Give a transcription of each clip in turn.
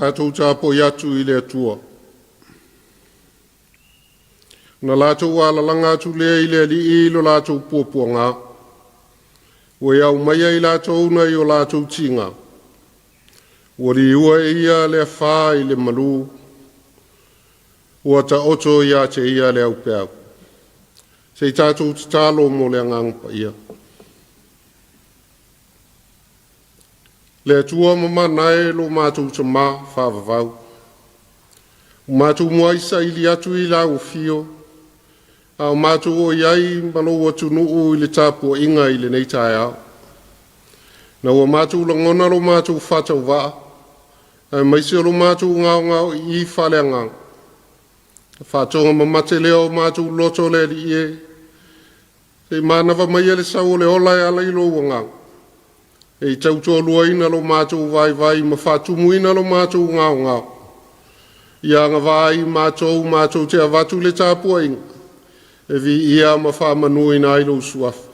tātou tāpoi atu I le atua. Na lātou alalanga atu lea I le ali ilo lātou puapuanga. Ua iau mai ai lātou na I o lātou tinga. Ua li ua ia le whā I le malu. Ua ta oto ia te ia le au peau. Sei tātou te tālo mo le angangpa ia. Le atua mamanae lo mātou te mā whāwawau. Mātou moaisa ili atu I la ufio. Au mātou o iai malo atu nuu I le Tapua'iga I le nei Taeao. Na ua mātou langona lo mātou whatau waa. Maisi lo mātou ngao I whale angang. Whatonga mamate leo mātou loto le li ie. Sei mānawa mai le sau le ola ala I lo wangang. E tautua luaina lo mātou vai ma whatumuina lo mātou ngao. Ia ngā vai mātou te avatu le Tapua'iga. E vi ia ma whamanuina ai lo suafa.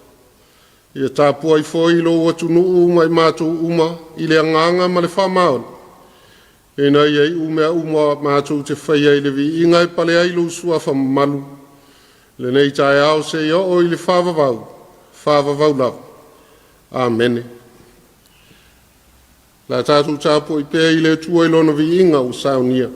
Ia Tapuai foi lo watu nuu mai mātou uma I le anganga ma le whamaon. E na iei umea mātou te whaia I le vi ingai pale ai lo suafa malu. Le nei Taeao se ia o I le whawawau lau. Amen. La tātou Tapuai pēr I le tua I lona vi inga o saunia.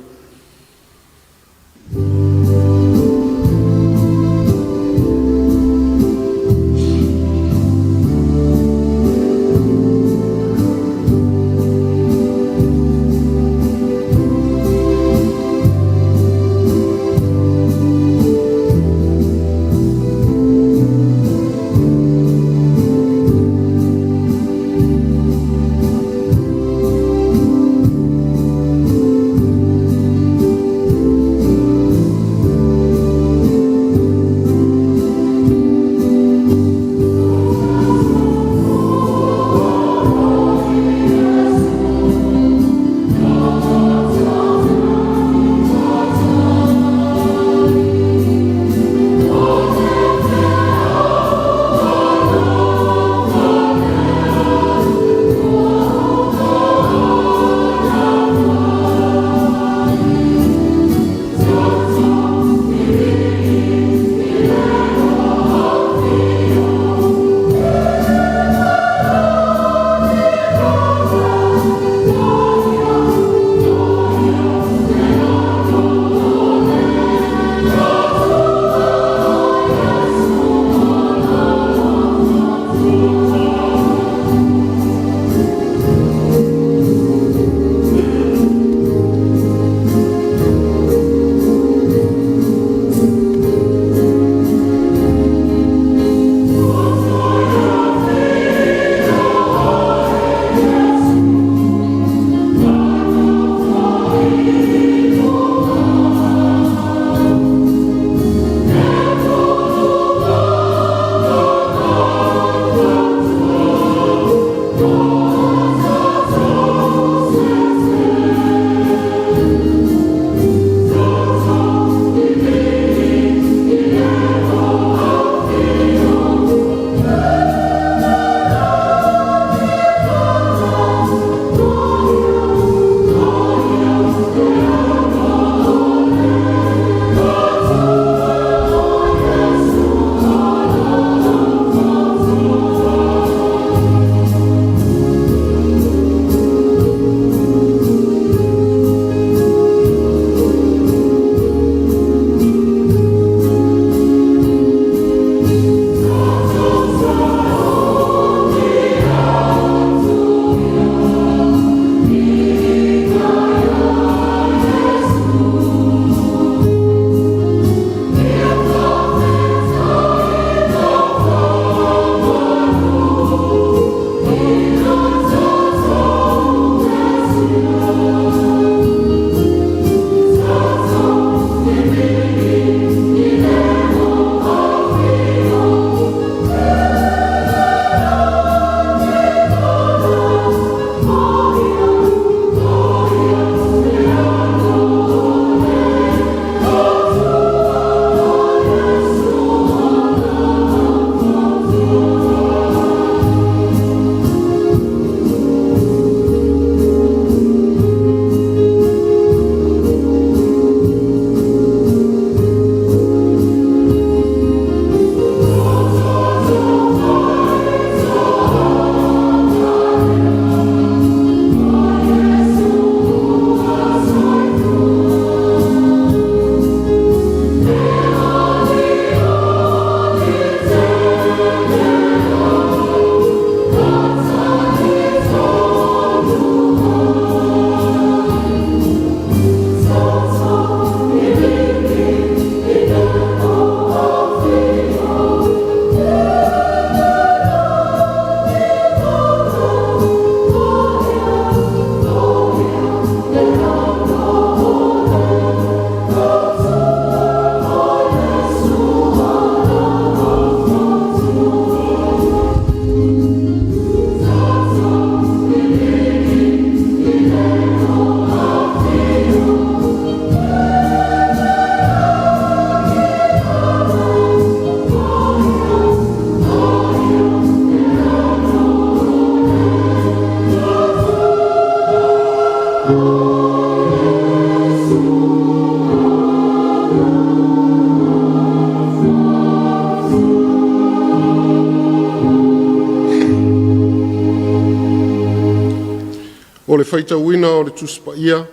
whaitauina o le tusipaia.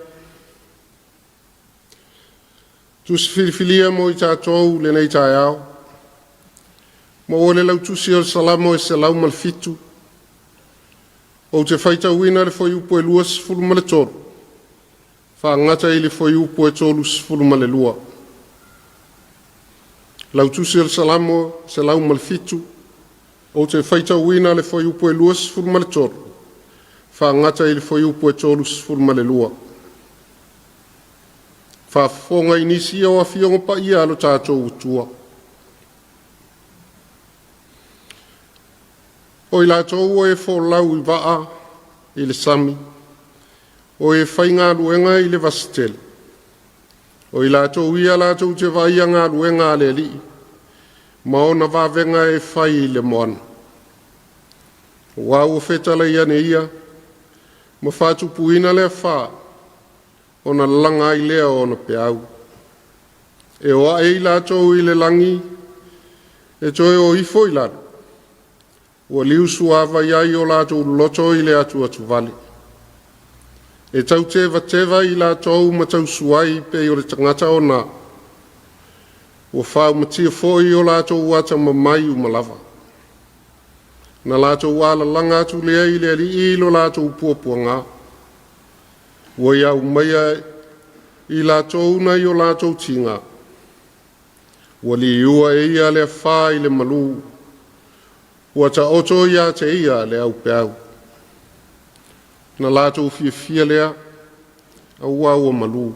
Tusifilifilia mo I tātou le nei Taeao. Mo o le lau tusi o le salamo e se lau malfitu. O te whaitauina le foi upo e lua sifulu ma le tolu. Whaangata I le foi upo e tolu sifulu ma le lua. Lau tusi o le salamo se lau malfitu. O te whaitauina le foi upo e lua sifulu ma le tolu. Whaangata I le foi upo e tolu sifulu ma le lua. Whafonga inisi o a fionga pa ia alo tātou utua. O I lātou o e wholau I waa I le sami. O e whainga luenga I le vasitele. O I lātou ia lātou te vaia ngā luenga le li. Ma ona wavenga e whai le moana. Wa o whetala ia ne ia. Ma whātu puina le whaa. Ona langa I lea ona peau. E oa e I lātou I le langi. E toe o ifo I lātou. Ua liu suava iai o lātou loto I le atu atu vale. E tau teva I lātou ma tau suai pe o le tangata o nā. Ua whau matia foi o lātou wata mamai u malava. Na lātou wala langa atu lea I le ali ilo lātou puapua ngā. Ua iau maia I lātou na I o lātou tinga. Ua li ua e ia le whā I le malu. Ua ta oto ia te ia le au peau. Na lātou fia lea, au ua malu.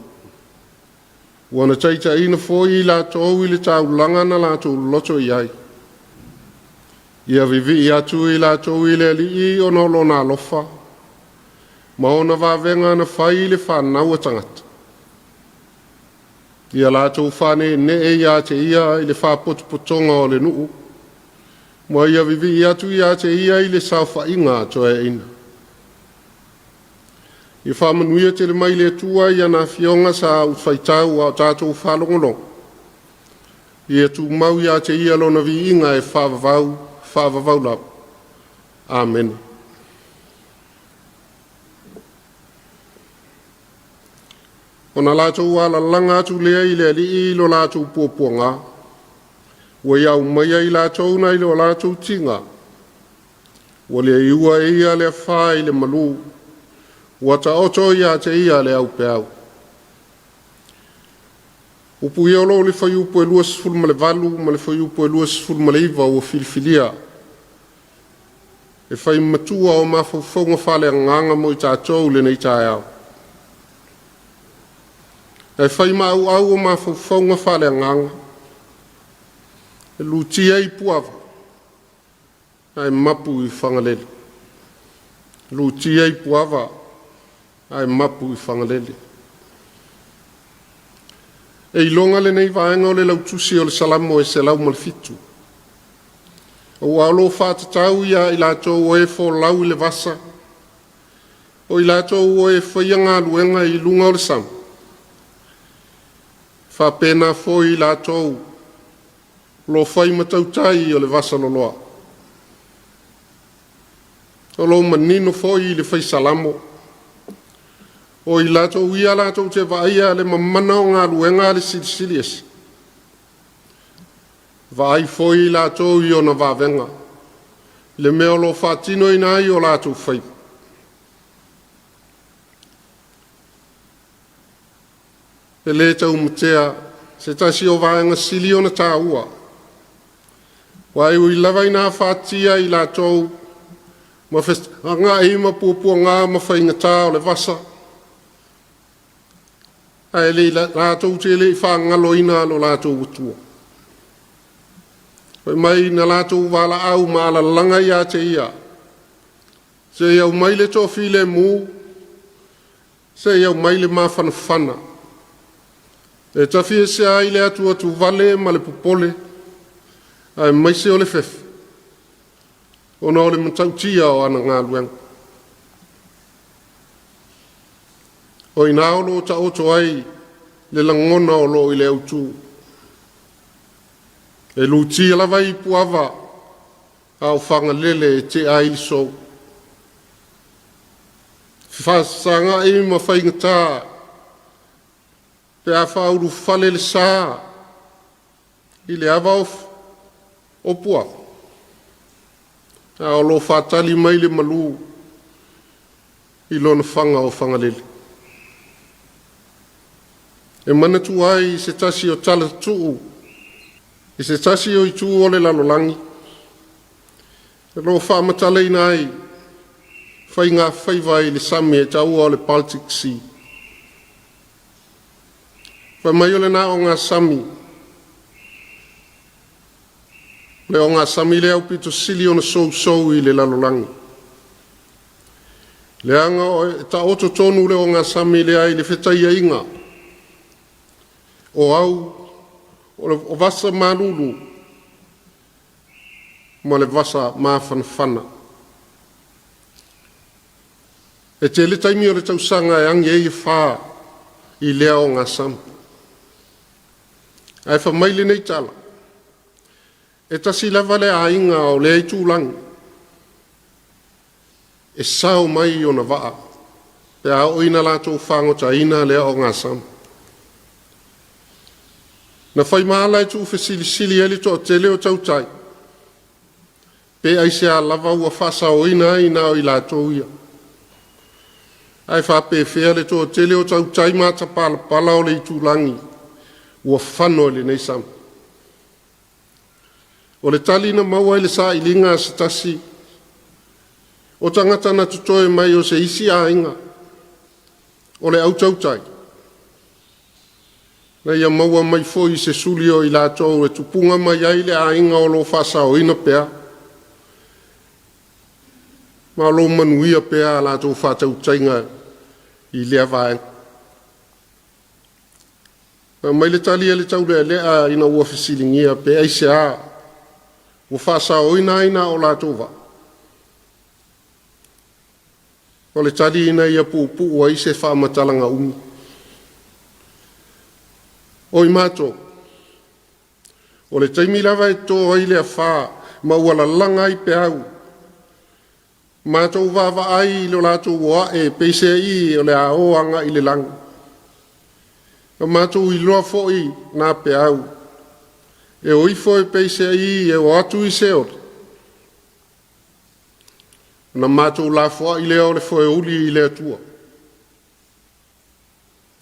Ua na taita ina foi I lātou I le tau langa na lātou loto iai. Ia vivi I atu I lātou I le ali I o nolo na lofa. Ma ona wawenga na whai le whanau a tangata. Ia lātou whane ne e ia te ia I le whapotopotonga o le nuu. Mo ia vivi I atu ia te ia I le sauwhainga toa e ina. I whamanuia te le mai le tua ia na fionga sa utwhaitau a tātou whalongolong. Ia tu mau ia te ia lona vi inga e whavavau lau. Amen. Ona lātou ala langa atu lea I le ali I lo lātou puapua ngā. Ua iau maia I lātou na I lo lātou tinga. Ua lea iua e ia lea whā I le malu. Ua ta oto ia te ia le au peau. Upu ia lo le whai upu e lua sifuru ma le valu, ma le whai upu e lua sifuru ma le iwa ua filifilia. E whai matua o mawhauwhaunga whale a nganga mo I tātou le nei Taeao. E whai mau au o mawhauwhaunga whale a nganga. E lutia I puava. Ai mapu I whangalele. Lutia I puava. Ai mapu I whangalele. E ilonga le nei vaenga o le lautusi o le salamo e se lau malfitu. O alo whātatau ia I lātou o e wholau I le vasa. O I lātou o e whaianga luenga I lunga o le samu. Whapena fo I lātou lo whai matautai o le vasa loloa. O lo manino fo I le whai salamo. O I lātou ia lātou te vaia le mamana o ngā luenga le silisilies. Vai fo I lātou I o na vavenga. Le mea lo whātino I nai o lātou whai. E le tau mutea, se tasi o vaenga sili o na tāua. Wai ui lava I nā whātia I lātou, ma ngā ima pūpua ngā ma whainga tā o le vasa. Ai le lātou te le whangalo ina lo lātou utua. Wai mai na lātou wala au ma ala langa ia te ia. Se iau mai le tofi le mū, se iau mai le mawhanawhana. E tawhia se ai le atu atu vale ma le pupole, ai mai se o le fefe. Ona o le matautia o ana ngā luenga. O ina o lo ta oto ai le langona o lo I le autu. E lutia lava I puava au whangalele te ai sou. Whasanga e mawhaingata. Pe a whauru whale le sā. I le awa o pua. A o lo whatali mai le malu. I lona whanga o whangalele. E mana tu ai se tasi o tala tuu. I se tasi o i tuu o le lalolangi. E lo whamatala ina ai. Whai ngā whaiwai le sami e tau o le Baltic Sea. Whai mai o le nā o ngā sami. Le o ngā sami le au pito sili o na sou i le lalolangi. Le anga o ta oto tonu le o ngā sami le ai le whetaia inga. O au, o vasa manulu. Ma le vasa mawhanawhana. E te le taimi o le tausanga e angi e whaa i lea o ngā sami. Ai whamaile nei tala. E tasi lava le a inga o le tūlangi. E sao mai o na waa. Pe a oina lātou whangota ina lea o ngā sami. Na whai maala e tū whesili ele to te leo tautai. Pe ai se a lava ua whasa o ina o i lātou ia. Ai whape whea le to te leo tautai mata pala o le tūlangi. Ua whano le nei sami. O le tali na maua le sa ilinga se tasi. O tangata na tutoe mai o se isi a inga. O le au tautai. Na ia maua mai foi se suli o i lātou e tupunga mai ai le a inga o lo whasa o ina pea. Ma lo manuia pea lātou whātau tainga i lea vaeng. Mai le tali le tau lea ina ua whisilingia pe ai se a. Ua whasa o ina o lātou va. O le tali ina ia pupu o ai se whamatalanga umi. O i mātou. O le taimi lava e tō ai lea whā, ma ua la langa i pe au. Mātou vava ai i lo lātou ua e peise i o le a oanga i le langa. O mātou i loa fo i nā pe au. E o ifo e peise i e o atu i se ori. Na mātou la fo i leo le fo e uli i lea tua.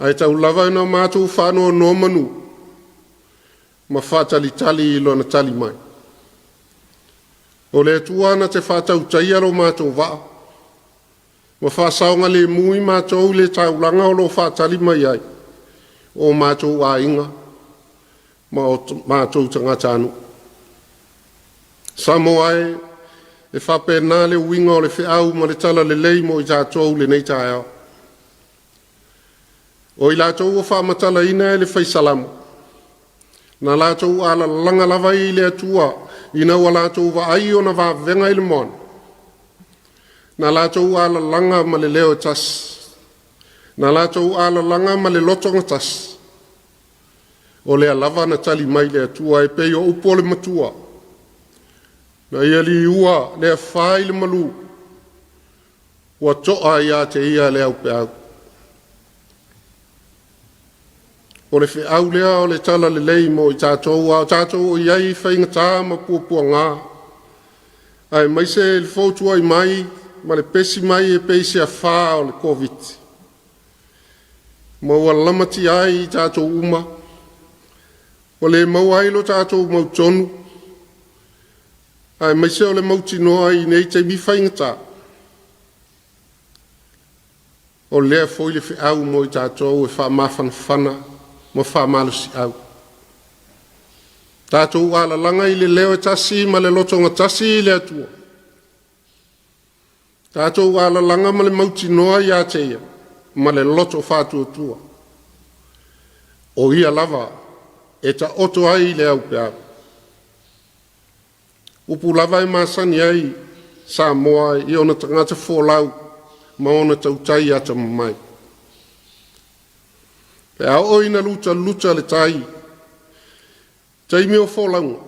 Ai tau lava na mātou whānoa no manu. Ma whātali tali i lona tali mai. O le tuana te whātau taiaro mātou waa. Ma whāsaonga le mui mātou le taulanga o lo whātali mai ai. O mātou a inga. Ma o mātou tangata anu. Samoa e whapena le uinga o le whiau ma le tala le leimo i tātou le nei Taeao. O i lātou o whamatala ina e le whaisalamu. Na lātou ala langa lava i le atua, ina ua lātou wa ai o na venga i le mon. Na lātou ala langa ma le leo tas. Na lātou ala langa ma le lotonga tas. O le lava na tali mai le atua e pei o upo le matua. Na ia li ua le whai le malu. Ua toa ia te ia le au pe au. O le whiau lea o le tala le leimo i tātou a tātou o iai whaingatā ma puapua ngā. Ai mai se le fautua i mai, ma le pesi mai e peisi a whā o le COVID. Ma ua lamati ai i tātou uma. O le mau ailo tātou mau tonu. Ai mai se o le mauti noa i nei te mi whaingatā. O lea foi le whiau mo i tātou e wha mawhanawhana. Ma whamalusi au. Tātou ala langa i le leo e tasi ma le lotonga tasi i le atua. Tātou ala langa ma le mauti noa i ateia, ma le loto whātua tua. O ia lava, e ta oto ai le au pe au. Upu lava e masani ai, Samoa i ona tangata fōlau, ma ona tautai ata mamai. Pe a oina luta le tai. Tai meo fōlaunga.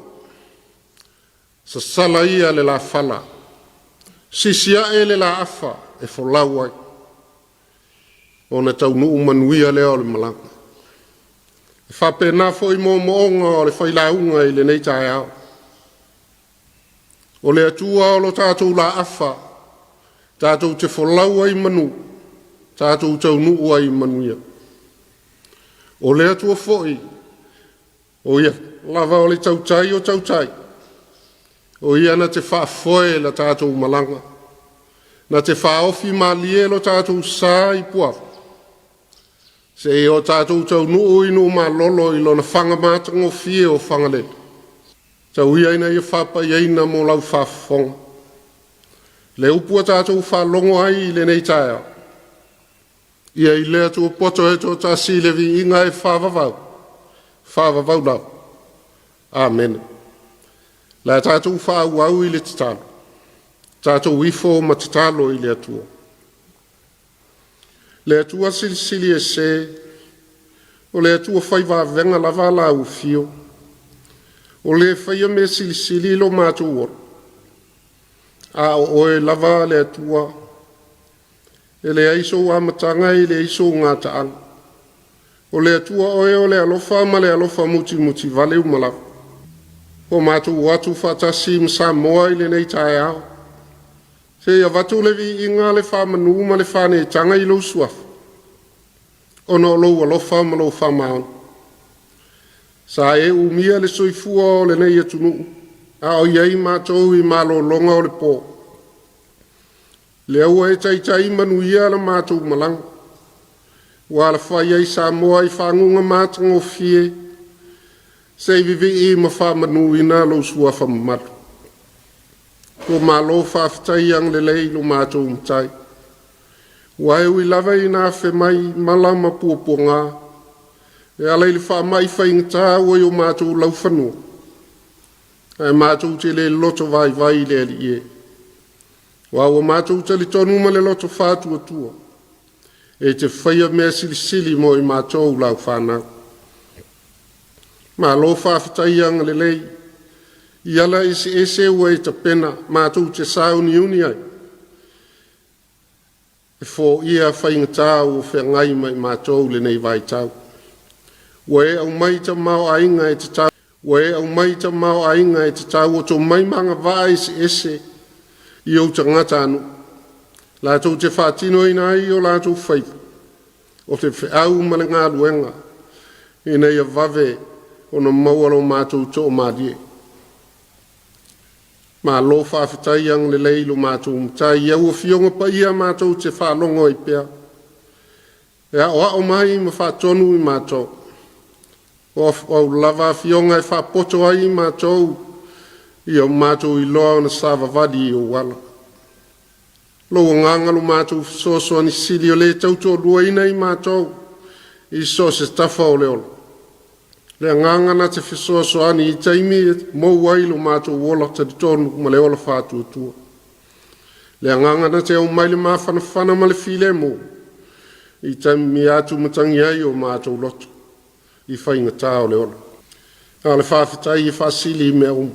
Sa sala ia le la fala. Sisia e le la afa e fōlau ai. o na tau nuu manuia lea o le malanga. Whapena foi mo moonga o le whailaunga i le nei Taeao. O le atua o lo tātou la afa, tātou te wholau ai manu, tātou tau nuu ai manuia. O le atua foi, o ia lava o le tautai o tautai, o ia na te whaafoe la tātou malanga, na te whaofi malie lo tātou sā i puafu. Se e o tātou tau nuu inu ma lolo i lona whangamātango fie o whangalele. Tau ia ina ia whapa iaina mo lau whafonga. Le upua tātou whalongo ai i le nei Taeao. Ia i lea tua poto e tō tā silevi inga e whavavau. Whavavau lau. Amen. La tātou whau au i le tatalo. Tātou wifo ma tatalo i le atua. Le atua silisili e se, o le atua whaiva venga lava la u fio, o le whaia me silisili lo mātou ora. A o e lava le atua, e le aiso amatanga i le aiso ngā taanga. O le atua o le alofa ma le alofa muti muti vale umalawa. O mātou watu whatasi Samoa i le nei Taeao. Se ia watu le vi inga le whamanu ma le whane tanga i lo suafu. Ono lo alofa ma lo whamaon. Sa e umia le soifua o le nei atunu. A o iei mātou i malo longa o le pō. Le aua e tai manu ia la mātou malang. Wa la whai ei Samoa i whangunga mātango fie. Se vivi i ma whamanu ina lo suafa mamatu. Ko malo whaftai ang lelei lo mātou mtai. Wai ui lava i nā whe mai malama puapua ngā. E alei le wha mai whaingata ua i o mātou lau whanua. E mātou te le loto vai vai le ali e. Wa o mātou te le tonu ma le loto whātua tua. E te whaia mea sili mo i mātou lau whanau. Ma lo whaftai ang lelei. Iala ese ua e ta pena mātou te sauni uni ai. E fō ia whaingata o whengai mai mātou le nei vai tau. Ua e au mai ta mau ainga e te tau. Ua e au mai ta mau ainga e te tau o tō mai manga vaa ese i au ta ngata anu. Lātou te whātino ina ai o lātou whaifu. O te whiau ma le ngā luenga. I nei a vave o na maualo mātou tō mārie. Ma lo whawhitai ang le leilo mātou mtai, ia ua fionga pa ia mātou te whalongo i pia. E o mai ma whatonu i mātou. O lava fionga e whapoto ai i mātou, i o mātou i loa na sava vadi i o wala. Lo ngangalo mātou soso ni sili o le tauto lua ina i mātou, i so se tafa o leolo. Le ngangana te fisoso ani i taimi mo wailu mātou wola te tonu ma le ola whātua tua. Le ngangana te au maile mawhanawhana ma le file mo. I taimi atu matangi ai o mātou loto. I whainga tāo le ola. A le whawhitai i whasili me au.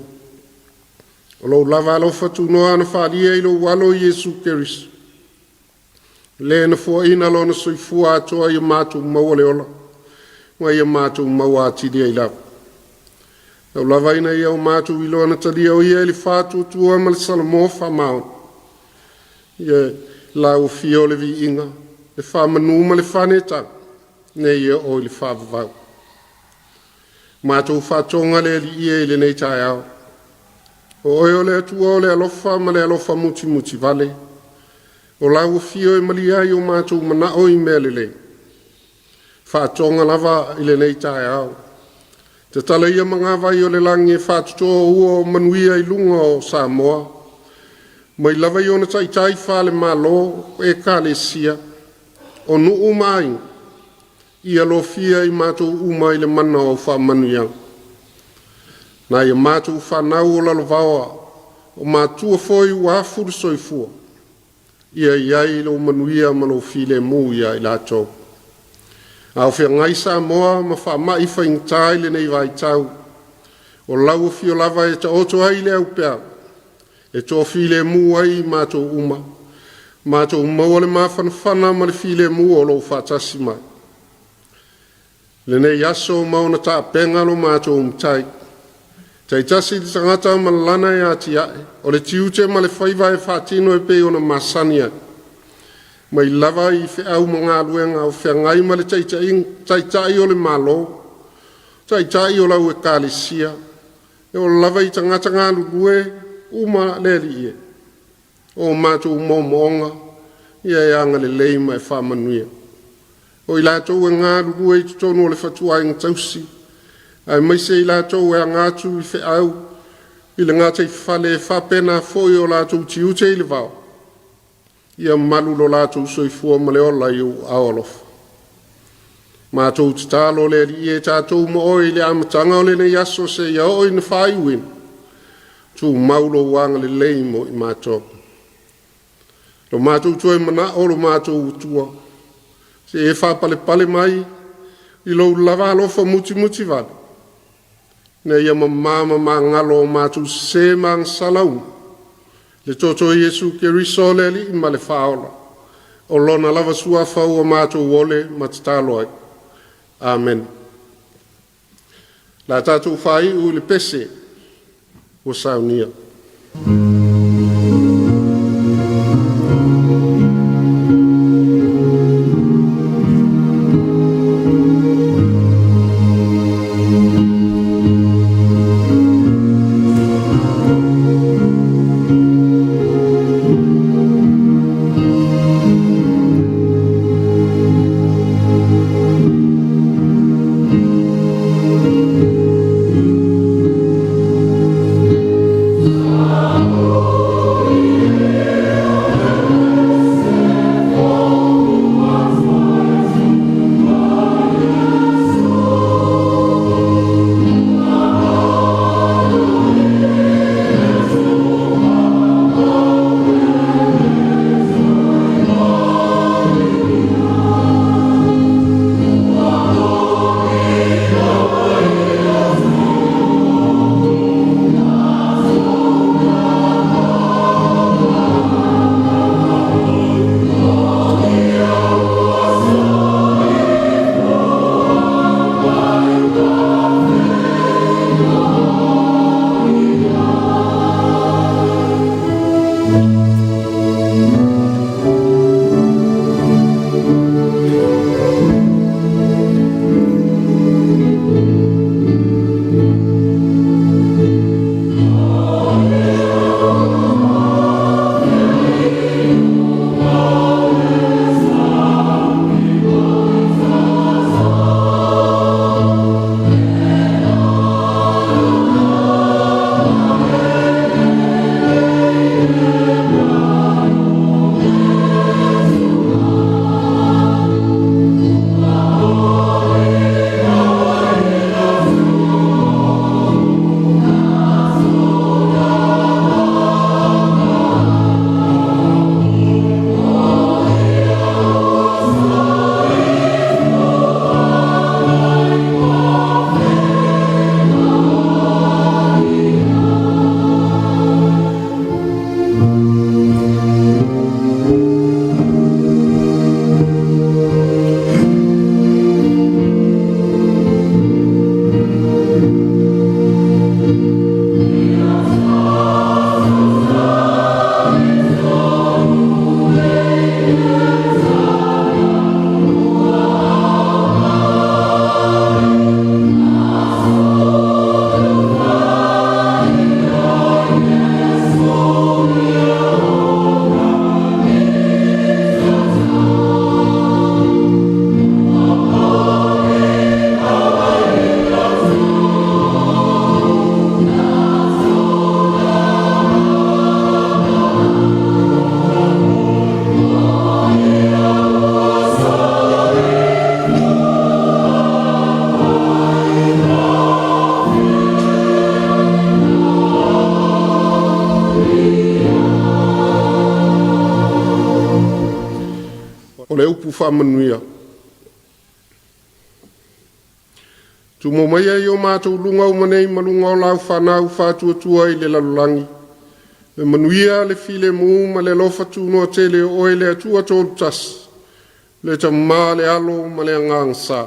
O lo lava lo whatu noa na whalia i lo walo i Jesu Keris. Le na fua ina lo na soifua atoa i mātou maua le ola. Wa ia mātou maua atiri ai lau. Au lavaina ia o mātou ilo ana talia o ia li whātua tua ma le salamo whamau. Ia lau fio le vi inga, le whamanu ma le whaneta, ne ia o li whavavau. Mātou whatonga le li ia i le nei Taeao. O oi o le atua o le alofa ma le alofa muti muti vale. O lau fio e mali ai o mātou mana o i mea lelei. Whātonga lava i le nei Taeao. Te tala ia mga vai o le langi e whātutoa ua manuia i lunga o Samoa. Mai lava i ona tai whale malo e kāle sia. O nuu mai. I alofia i mātou uma i le mana o whamanuia. Nā ia mātou whanau o lalovaoa. O mātua foi ua furu soifua. Ia iai lo manuia ma lo file mu ia i lātou. Au fia ngai Samoa ma wha mai whaingai le nei vai tau. O lau fio lava e ta oto ai le au pea. E tō file mu ai mātou uma. Mātou maua le mawhanawhana ma le file mua o lo whatasi mai. Le nei aso mauna ta pengalo mātou umtai. Tai tasi li tangata ma lana e ati ae. O le tiute ma le whaiva e whatino e pe ona masania. Mai lava I fe au mga luenga o whiangai ma le taitai o le malo. Taitai o lau e kālesia. E o lava I tangata ngā lulue uma le li e. O mātou momonga, ia e anga le leima e whamanuia. O I lātou e ngā lulue I tutonu o le whatua I ngtausi. Ai mai se I lātou e ngātu I whi au, I le ngātai whale e whapena fōi o lātou tiute I le vau. Ia malu lo lātou soifua ma le ola I o aolofa. Mātou tatalo le li e tātou mo oi le amatanga o le ne yaso se ia oi na whai uin. Tu maulo wanga le leimo I mātou. Lo mātou tue mana o lo mātou utua. Se e whapale pale mai, I lo lava alofa muti vale. Ne ia mamama ma ngalo o mātou se mang salau. Le toto Yesu ke riso le li ma le whaola. O lona lava sua whau o mātou wole matatalo ai. Amen. La tātou whai u le pese o saunia. le upu whamanuia. Tu momaia I o mātou lunga o manei malunga o lau whanau whātua tua I le lalulangi. E manuia le file mu ma le lofa tūnoa tele o e le atua tōru tas. Le tamā le alo ma le angangsa.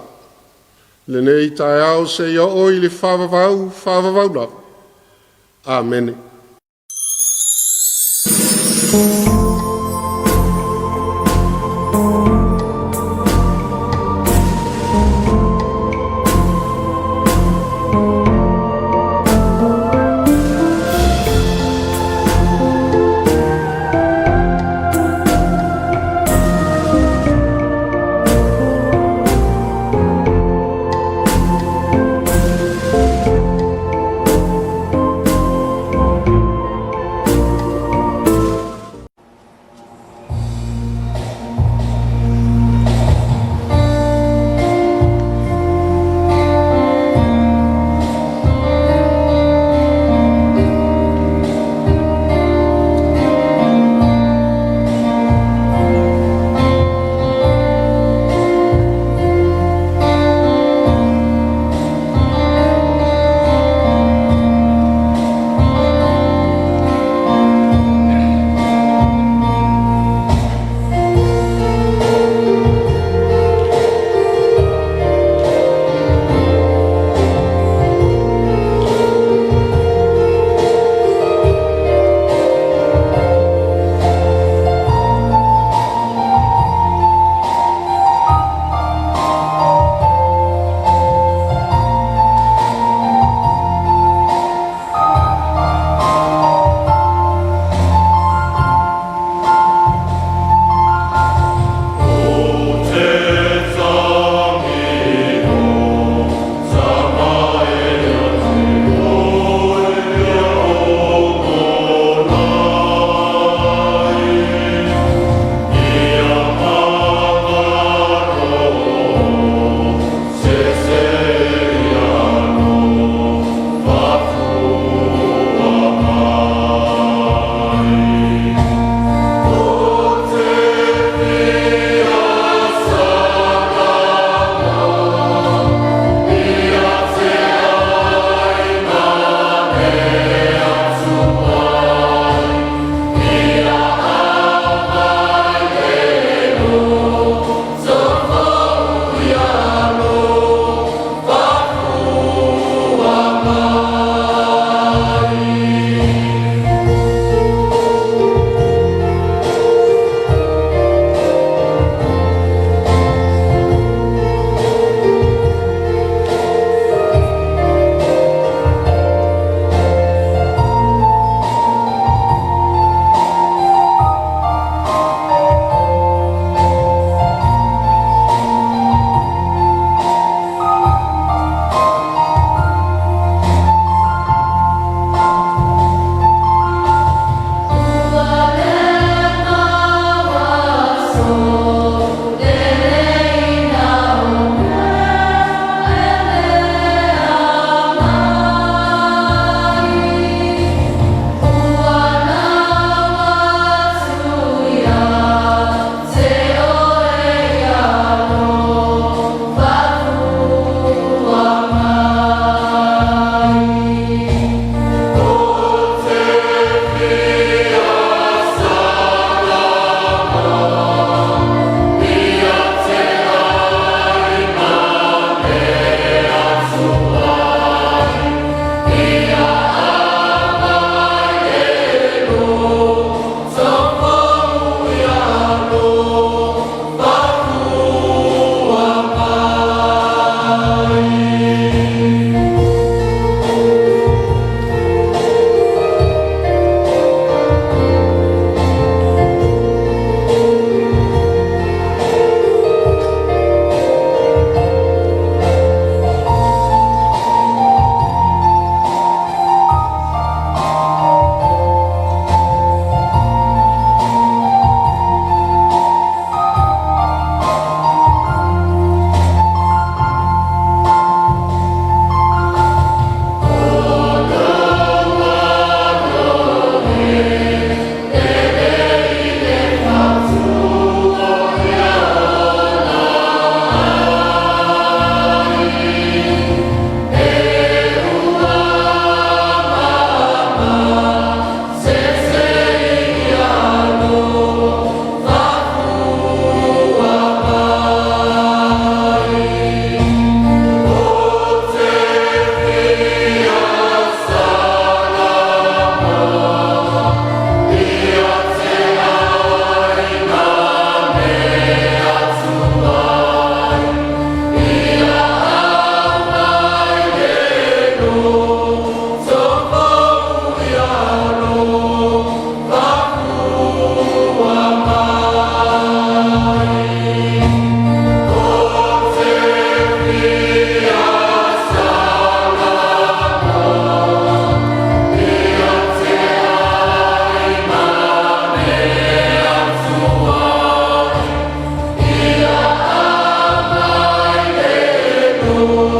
Le nei Taeao se ia oi le whawavau la. Amen.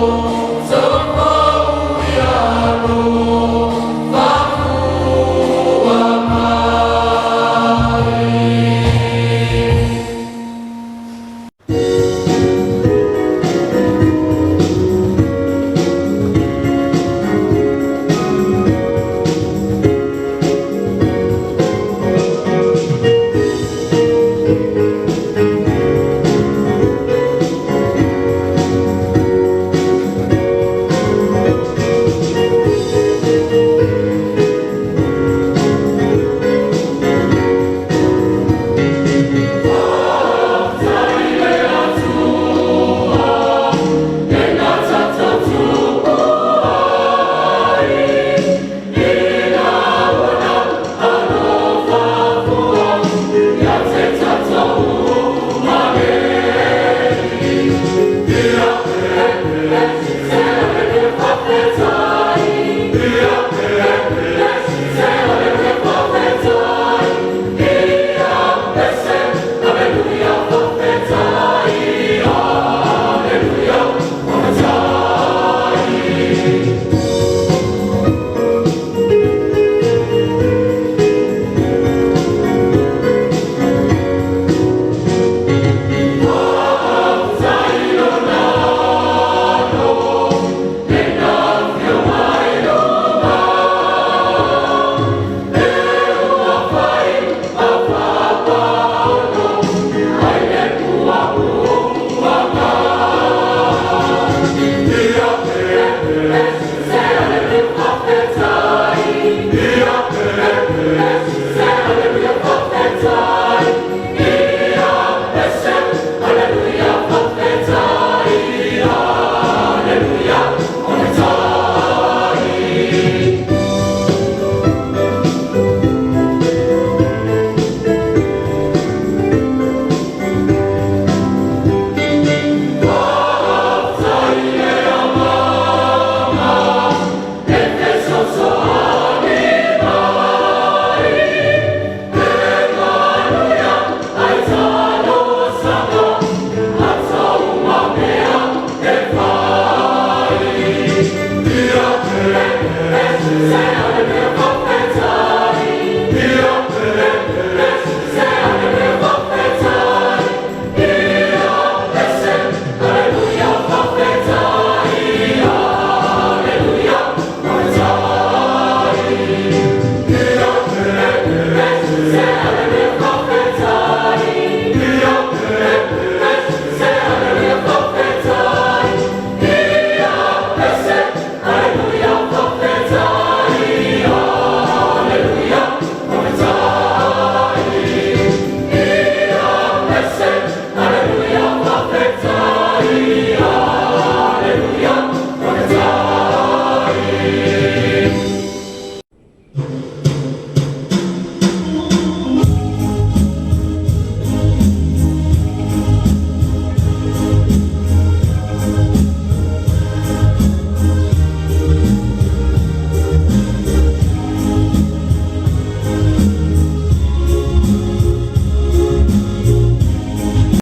Samoa.